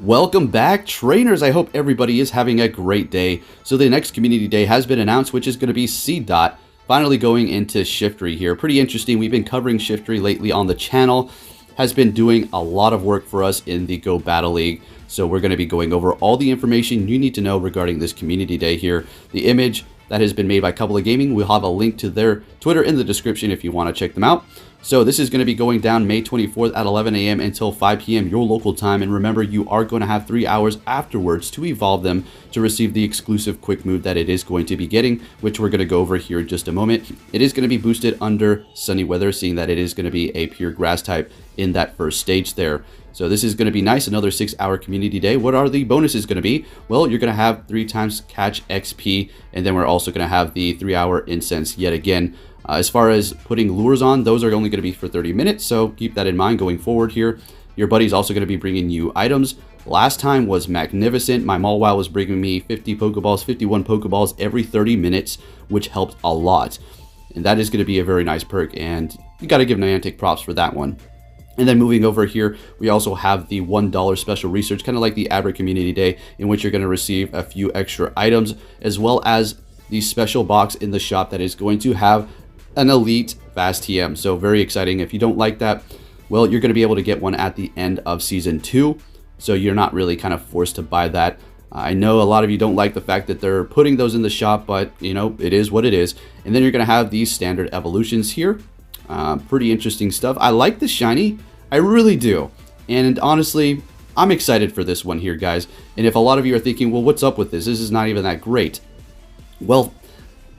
Welcome back, trainers. I hope everybody is having a great day. So the next community day has been announced, which is going to be Seedot, finally going into Shiftry here. Pretty interesting. We've been covering Shiftry lately on the channel. Has been doing a lot of work for us in the Go Battle League. So we're going to be going over all the information you need to know regarding this community day here. The image that has been made by Couple of Gaming, we'll have a link to their Twitter in the description if you want to check them out. So this is going to be going down May 24th at 11 a.m. until 5 p.m. your local time. And remember, you are going to have 3 hours afterwards to evolve them to receive the exclusive quick move that it is going to be getting, which we're going to go over here in just a moment. It is going to be boosted under sunny weather, seeing that it is going to be a pure grass type in that first stage there. So this is going to be nice, another 6-hour community day. What are the bonuses going to be? Well, you're going to have 3 times catch XP, and then we're also going to have the 3-hour incense yet again. As far as putting lures on, those are only going to be for 30 minutes, so keep that in mind going forward here. Your buddy's also going to be bringing you items. Last time was magnificent. My Mawile was bringing me 50 Pokeballs, 51 Pokeballs every 30 minutes, which helped a lot. And that is going to be a very nice perk, and you got to give Niantic props for that one. And then moving over here, we also have the $1 special research, kind of like the average community day, in which you're going to receive a few extra items, as well as the special box in the shop that is going to have an elite fast TM. So very exciting. If you don't like that, well, you're going to be able to get one at the end of season 2. So you're not really kind of forced to buy that. I know a lot of you don't like the fact that they're putting those in the shop, but you know, it is what it is. And then you're going to have these standard evolutions here. Pretty interesting stuff. I like the shiny. I really do. And honestly, I'm excited for this one here, guys. And if a lot of you are thinking, well, what's up with this? This is not even that great. Well,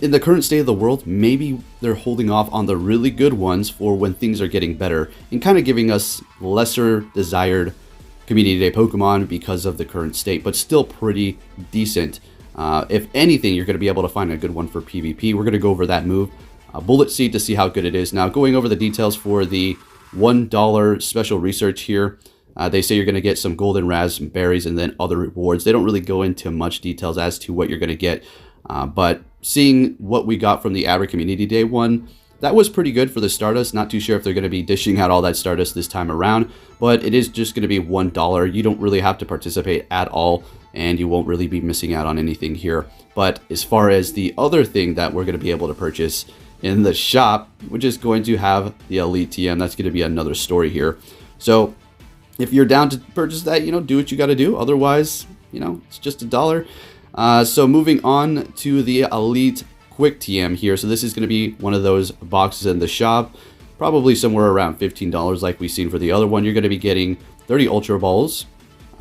in the current state of the world, maybe they're holding off on the really good ones for when things are getting better and kind of giving us lesser desired community day Pokemon because of the current state, but still pretty decent. If anything, you're going to be able to find a good one for PvP. We're going to go over that move, Bullet Seed, to see how good it is. Now, going over the details for the $1 special research here, they say you're going to get some golden raspberries and then other rewards. They don't really go into much details as to what you're going to get, but seeing what we got from the average community day one, that was pretty good for the Stardust. Not too sure if they're going to be dishing out all that Stardust this time around, but it is just going to be $1. You don't really have to participate at all, and you won't really be missing out on anything here. But as far as the other thing that we're going to be able to purchase in the shop, which is going to have the Elite TM, that's going to be another story here. So if you're down to purchase that, you know, do what you got to do. Otherwise, you know, it's just $1. So moving on to the Elite Quick TM here. So this is going to be one of those boxes in the shop, probably somewhere around $15 like we've seen for the other one. You're going to be getting 30 Ultra Balls,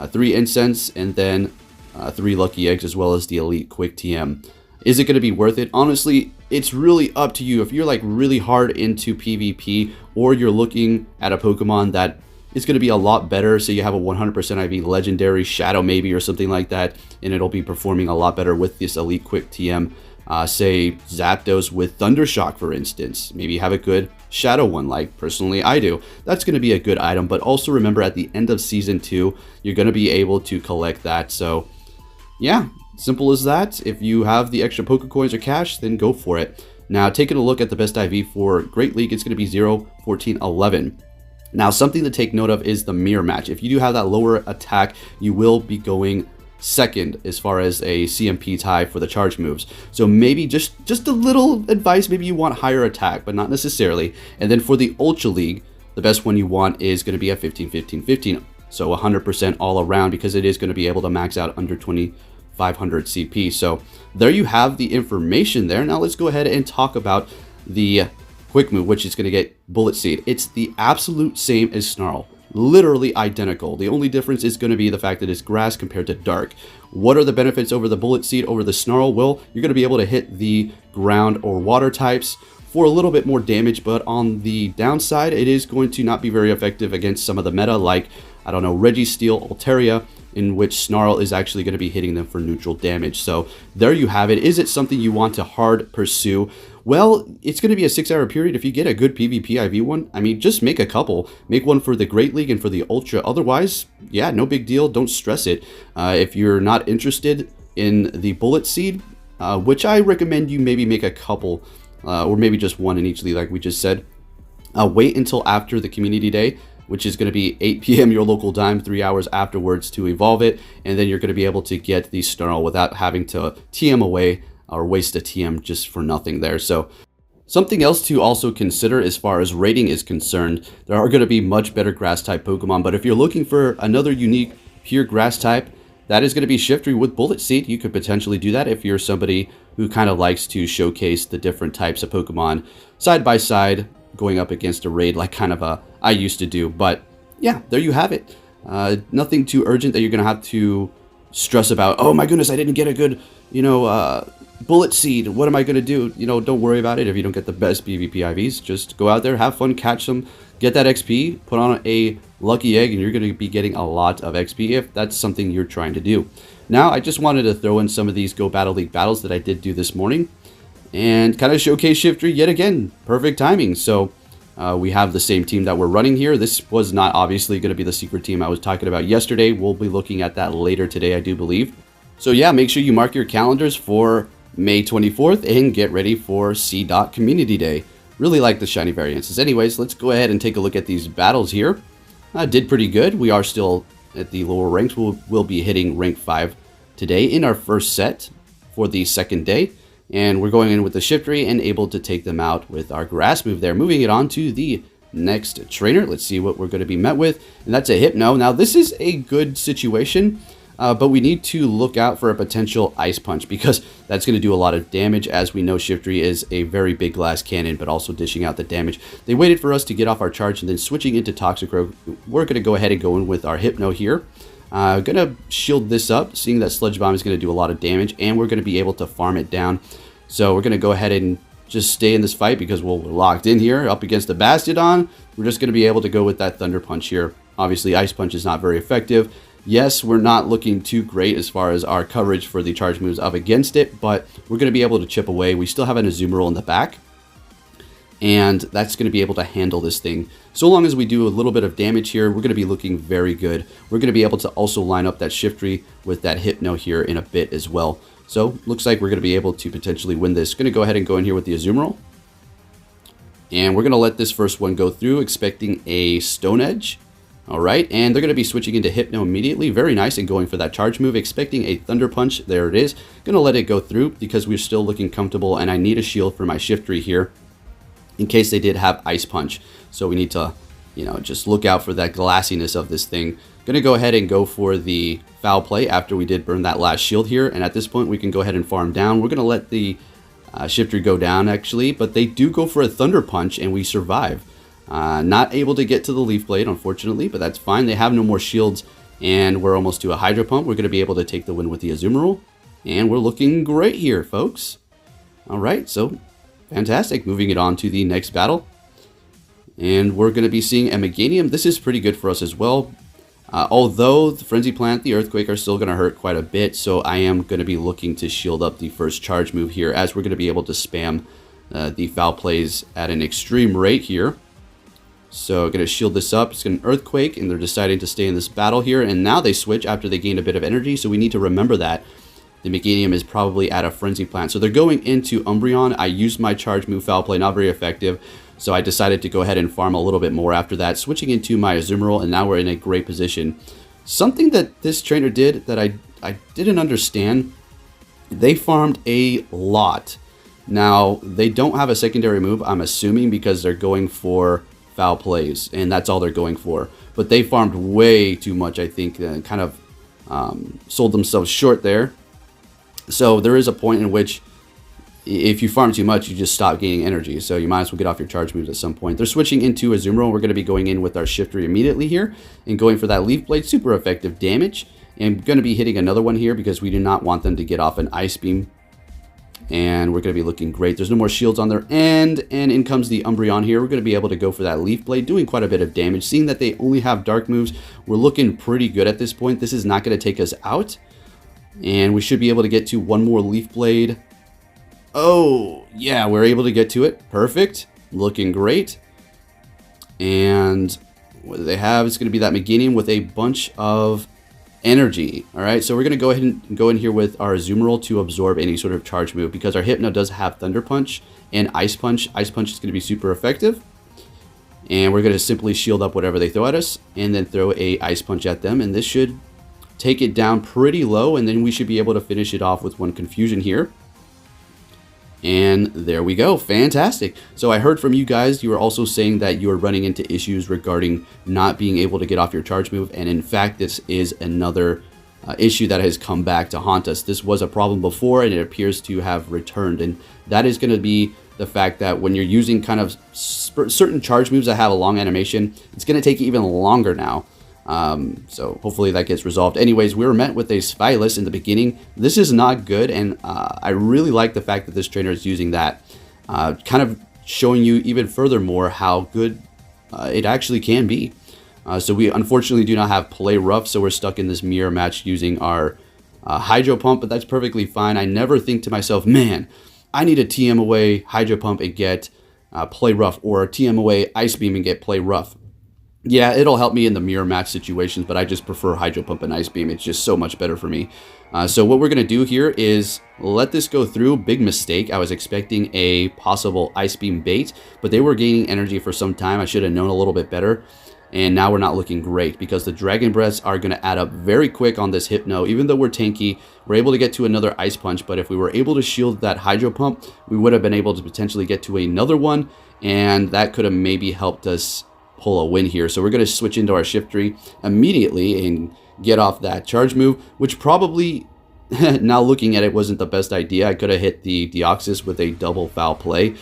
3 Incense, and then 3 Lucky Eggs, as well as the Elite Quick TM. Is it going to be worth it? Honestly, it's really up to you. If you're like really hard into PvP, or you're looking at a Pokemon that it's going to be a lot better, so you have a 100% IV Legendary Shadow maybe or something like that, and it'll be performing a lot better with this Elite Quick TM. Say Zapdos with Thundershock, for instance. Maybe have a good Shadow one, like personally I do. That's going to be a good item, but also remember at the end of Season 2, you're going to be able to collect that. So yeah, simple as that. If you have the extra Pokecoins or cash, then go for it. Now, taking a look at the best IV for Great League, it's going to be 0, 14, 11. Now, something to take note of is the mirror match. If you do have that lower attack, you will be going second as far as a CMP tie for the charge moves. So maybe just a little advice, maybe you want higher attack, but not necessarily. And then for the Ultra League, the best one you want is going to be a 15, 15, 15. So 100% all around, because it is going to be able to max out under 2,500 CP. So there you have the information there. Now let's go ahead and talk about the quick move, which is going to get Bullet Seed. It's the absolute same as Snarl, literally identical. The only difference is going to be the fact that it's grass compared to dark. What are the benefits over the Bullet Seed over the Snarl? Well, you're going to be able to hit the ground or water types for a little bit more damage, but on the downside, it is going to not be very effective against some of the meta, like, I don't know, Registeel, Altaria, in which Snarl is actually going to be hitting them for neutral damage. So there you have it. Is it something you want to hard pursue? Well, it's going to be a 6-hour period. If you get a good PvP IV one, I mean, just make a couple. Make one for the Great League and for the Ultra. Otherwise, yeah, no big deal. Don't stress it. If you're not interested in the Bullet Seed, which I recommend you maybe make a couple, or maybe just one in each league like we just said, wait until after the community day. which is going to be 8 p.m. your local time, 3 hours afterwards to evolve it. And then you're going to be able to get the Snarl without having to TM away or waste a TM just for nothing there. So something else to also consider as far as rating is concerned, there are going to be much better grass type Pokemon, but if you're looking for another unique pure grass type, that is going to be Shiftry with Bullet Seed. You could potentially do that if you're somebody who kind of likes to showcase the different types of Pokemon side by side, going up against a raid like I used to do. But yeah, there you have it. Nothing too urgent that you're going to have to stress about. Oh my goodness, I didn't get a good, Bullet Seed. What am I going to do? Don't worry about it if you don't get the best PvP IVs. Just go out there, have fun, catch them, get that XP, put on a lucky egg, and you're going to be getting a lot of XP if that's something you're trying to do. Now, I just wanted to throw in some of these Go Battle League battles that I did do this morning and kind of showcase Shiftry yet again. Perfect timing. So we have the same team that we're running here. This was not obviously going to be the secret team I was talking about yesterday. We'll be looking at that later today, I do believe. So yeah, make sure you mark your calendars for May 24th and get ready for Seedot Community Day. Really like the shiny variances. Anyways, let's go ahead and take a look at these battles here. Did pretty good. We are still at the lower ranks. We'll be hitting rank 5 today in our first set for the second day. And we're going in with the Shiftry and able to take them out with our grass move there. Moving it on to the next trainer. Let's see what we're going to be met with. And that's a Hypno. Now, this is a good situation. But we need to look out for a potential Ice Punch because that's going to do a lot of damage. As we know, Shiftry is a very big glass cannon, but also dishing out the damage. They waited for us to get off our charge, and then switching into Toxicroak, we're going to go ahead and go in with our Hypno here. Going to shield this up, seeing that Sludge Bomb is going to do a lot of damage, and we're going to be able to farm it down. So we're going to go ahead and just stay in this fight because we're locked in here up against the Bastiodon. We're just going to be able to go with that Thunder Punch here. Obviously, Ice Punch is not very effective. Yes, we're not looking too great as far as our coverage for the charge moves up against it, but we're going to be able to chip away. We still have an Azumarill in the back, and that's going to be able to handle this thing. So long as we do a little bit of damage here, we're going to be looking very good. We're going to be able to also line up that Shiftry with that Hypno here in a bit as well. So looks like we're going to be able to potentially win this. Going to go ahead and go in here with the Azumarill, and we're going to let this first one go through, expecting a Stone Edge. All right, and they're going to be switching into Hypno immediately. Very nice, and going for that charge move, expecting a Thunder Punch. There it is. Going to let it go through because we're still looking comfortable, and I need a shield for my Shiftry here in case they did have Ice Punch. So we need to, just look out for that glassiness of this thing. Going to go ahead and go for the Foul Play after we did burn that last shield here, and at this point we can go ahead and farm down. We're going to let the Shiftry go down, actually, but they do go for a Thunder Punch, and we survive. Not able to get to the Leaf Blade, unfortunately, but that's fine. They have no more shields, and we're almost to a Hydro Pump. We're going to be able to take the win with the Azumarill, and we're looking great here, folks. All right, so fantastic. Moving it on to the next battle, and we're going to be seeing a Meganium. This is pretty good for us as well, although the Frenzy Plant, the Earthquake are still going to hurt quite a bit, so I am going to be looking to shield up the first charge move here, as we're going to be able to spam the Foul Plays at an extreme rate here. So going to shield this up. It's an Earthquake, and they're deciding to stay in this battle here. And now they switch after they gain a bit of energy, so we need to remember that the Meganium is probably at a Frenzy Plant. So they're going into Umbreon. I used my charge move, Foul Play, not very effective. So I decided to go ahead and farm a little bit more after that, switching into my Azumarill, and now we're in a great position. Something that this trainer did that I didn't understand, they farmed a lot. Now, they don't have a secondary move, I'm assuming, because they're going for Foul Plays, and that's all they're going for. But they farmed way too much, I think, and kind of sold themselves short there. So there is a point in which if you farm too much, you just stop gaining energy. So you might as well get off your charge moves at some point. They're switching into Azumarill. We're going to be going in with our Shiftry immediately here and going for that Leaf Blade. Super effective damage. And going to be hitting another one here because we do not want them to get off an Ice Beam. And we're going to be looking great. There's no more shields on their end. And in comes the Umbreon here. We're going to be able to go for that Leaf Blade, doing quite a bit of damage. Seeing that they only have dark moves, we're looking pretty good at this point. This is not going to take us out. And we should be able to get to one more Leaf Blade. Oh, yeah, we're able to get to it. Perfect. Looking great. And what do they have? It's going to be that Meganium with a bunch of energy. All right, so we're going to go ahead and go in here with our Azumarill to absorb any sort of charge move because our Hypno does have Thunder Punch and Ice Punch. Ice Punch is going to be super effective. And we're going to simply shield up whatever they throw at us and then throw a Ice Punch at them. And this should take it down pretty low, and then we should be able to finish it off with one Confusion here. And there we go. Fantastic. So I heard from you guys, you were also saying that you were running into issues regarding not being able to get off your charge move. And in fact, this is another issue that has come back to haunt us. This was a problem before, and it appears to have returned. And that is going to be the fact that when you're using kind of certain charge moves that have a long animation, it's going to take even longer now. So hopefully that gets resolved. Anyways, we were met with a Spylus in the beginning. This is not good, and I really like the fact that this trainer is using that, kind of showing you even furthermore how good it actually can be. So we unfortunately do not have Play Rough, so we're stuck in this mirror match using our Hydro Pump, but that's perfectly fine. I never think to myself, man, I need a TM away Hydro Pump and get Play Rough, or a TM away Ice Beam and get Play Rough. Yeah, it'll help me in the mirror match situations, but I just prefer Hydro Pump and Ice Beam. It's just so much better for me. So what we're going to do here is let this go through. Big mistake. I was expecting a possible Ice Beam bait, but they were gaining energy for some time. I should have known a little bit better. And now we're not looking great because the Dragon Breaths are going to add up very quick on this Hypno. Even though we're tanky, we're able to get to another Ice Punch. But if we were able to shield that Hydro Pump, we would have been able to potentially get to another one. And that could have maybe helped us pull a win here. So we're going to switch into our Shiftry immediately and get off that charge move, which probably, now looking at it, wasn't the best idea. I could have hit the Deoxys with a double foul play.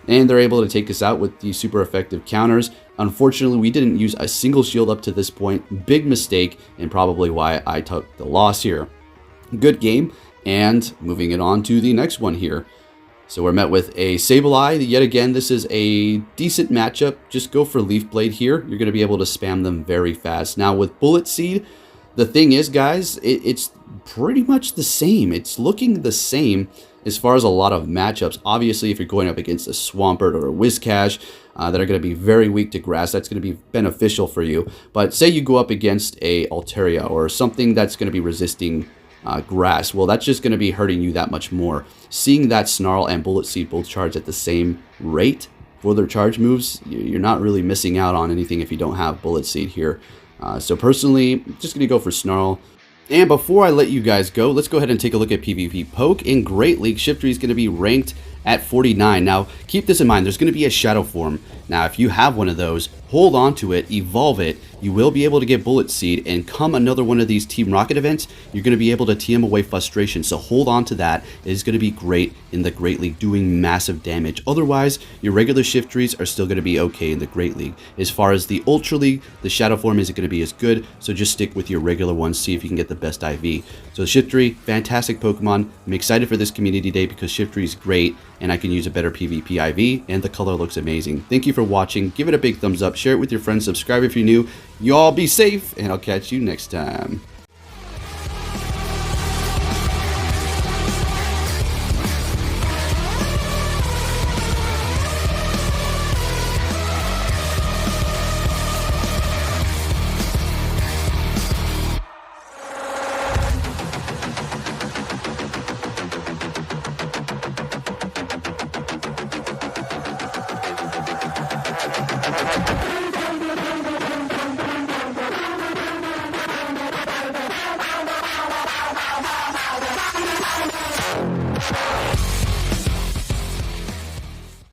And they're able to take us out with the super effective counters. Unfortunately, we didn't use a single shield up to this point. Big mistake, and probably why I took the loss here. Good game, and moving it on to the next one here. So we're met with a Sableye. Yet again, this is a decent matchup. Just go for Leaf Blade here. You're going to be able to spam them very fast. Now with Bullet Seed, the thing is, guys, it's pretty much the same. It's looking the same as far as a lot of matchups. Obviously, if you're going up against a Swampert or a Whiscash that are going to be very weak to grass, that's going to be beneficial for you. But say you go up against a Altaria or something that's going to be resisting grass, well, that's just going to be hurting you that much more. Seeing that Snarl and Bullet Seed both charge at the same rate for their charge moves, you're not really missing out on anything if you don't have Bullet Seed here. So personally, I'm just going to go for Snarl. And before I let you guys go, let's go ahead and take a look at Pvpoke. In Great League, Shiftry is going to be ranked at 49. Now, keep this in mind, there's going to be a Shadow Form. Now, if you have one of those, hold on to it, evolve it. You will be able to get Bullet Seed, and come another one of these Team Rocket events, you're going to be able to TM away Frustration. So hold on to that. It is going to be great in the Great League, doing massive damage. Otherwise, your regular Shiftries are still going to be okay in the Great League. As far as the Ultra League, the Shadow Form isn't going to be as good, so just stick with your regular ones, see if you can get the best IV. So Shiftry, fantastic Pokemon. I'm excited for this community day because Shiftry is great, and I can use a better PvP IV, and the color looks amazing. Thank you for watching. Give it a big thumbs up, share it with your friends, subscribe if you're new. You all be safe, and I'll catch you next time.